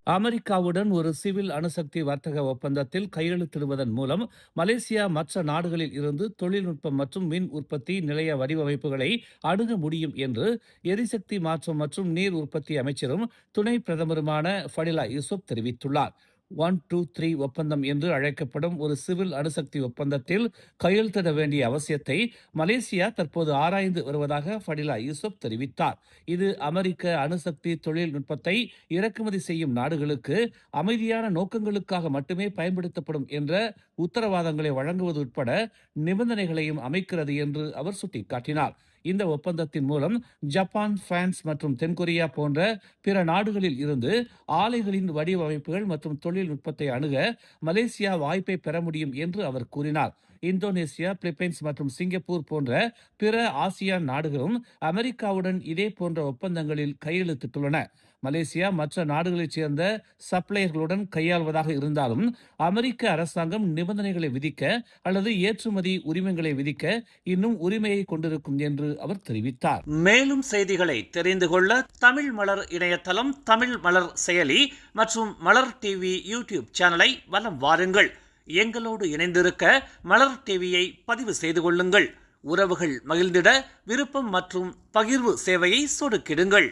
அமெரிக்காவுடன் ஒரு சிவில் அணுசக்தி வர்த்தக ஒப்பந்தத்தில் கையெழுத்திடுவதன் மூலம் மலேசியா மற்ற நாடுகளில் இருந்து தொழில்நுட்பம் மற்றும் மின் உற்பத்தி நிலைய வடிவமைப்புகளை அணுக முடியும் என்று எரிசக்தி மாற்றம் மற்றும் நீர் உற்பத்தி அமைச்சரும் துணை பிரதமருமான ஃபடிலா யூசுப் தெரிவித்துள்ளார். 123 ஒப்பந்தம் என்று அழைக்கப்படும் ஒரு சிவில் அணுசக்தி ஒப்பந்தத்தில் கையெழுத்திட வேண்டிய அவசியத்தை மலேசியா தற்போது ஆராய்ந்து வருவதாக ஃபடிலா யூசுப் தெரிவித்தார். இது அமெரிக்க அணுசக்தி தொழில்நுட்பத்தை இறக்குமதி செய்யும் நாடுகளுக்கு அமைதியான நோக்கங்களுக்காக மட்டுமே பயன்படுத்தப்படும் என்ற உத்தரவாதங்களை வழங்குவது உட்பட நிபந்தனைகளையும் அமைக்கிறது என்று அவர் சுட்டிக்காட்டினார். இந்த ஒப்பந்தத்தின் மூலம் ஜப்பான், பிரான்ஸ் மற்றும் தென்கொரியா போன்ற பிற நாடுகளில் இருந்து ஆலைகளின் வடிவமைப்புகள் மற்றும் தொழில்நுட்பத்தை அணுக மலேசியா வாய்ப்பை பெற முடியும் என்று அவர் கூறினார். இந்தோனேசியா, பிலிப்பைன்ஸ் மற்றும் சிங்கப்பூர் போன்ற பிற ஆசியான் நாடுகளும் அமெரிக்காவுடன் இதே போன்ற ஒப்பந்தங்களில் கையெழுத்திட்டுள்ளன. மலேசியா மற்ற நாடுகளைச் சேர்ந்த சப்ளையர்களுடன் கையாள்வதாக இருந்தாலும் அமெரிக்க அரசாங்கம் நிபந்தனைகளை விதிக்க அல்லது ஏற்றுமதி உரிமங்களை விதிக்க இன்னும் உரிமையை கொண்டிருக்கும் என்று அவர் தெரிவித்தார். மேலும் செய்திகளை தெரிந்து கொள்ள தமிழ் மலர் இணையதளம், தமிழ் மலர் செயலி மற்றும் மலர் டிவி யூடியூப் சேனலை வலம் வாருங்கள். எங்களோடு இணைந்திருக்க மலர் டிவியை பதிவு செய்து கொள்ளுங்கள். உறவுகள் மகிழ்ந்திட விருப்பம் மற்றும் பகிர்வு சேவையை சொடுக்கிடுங்கள்.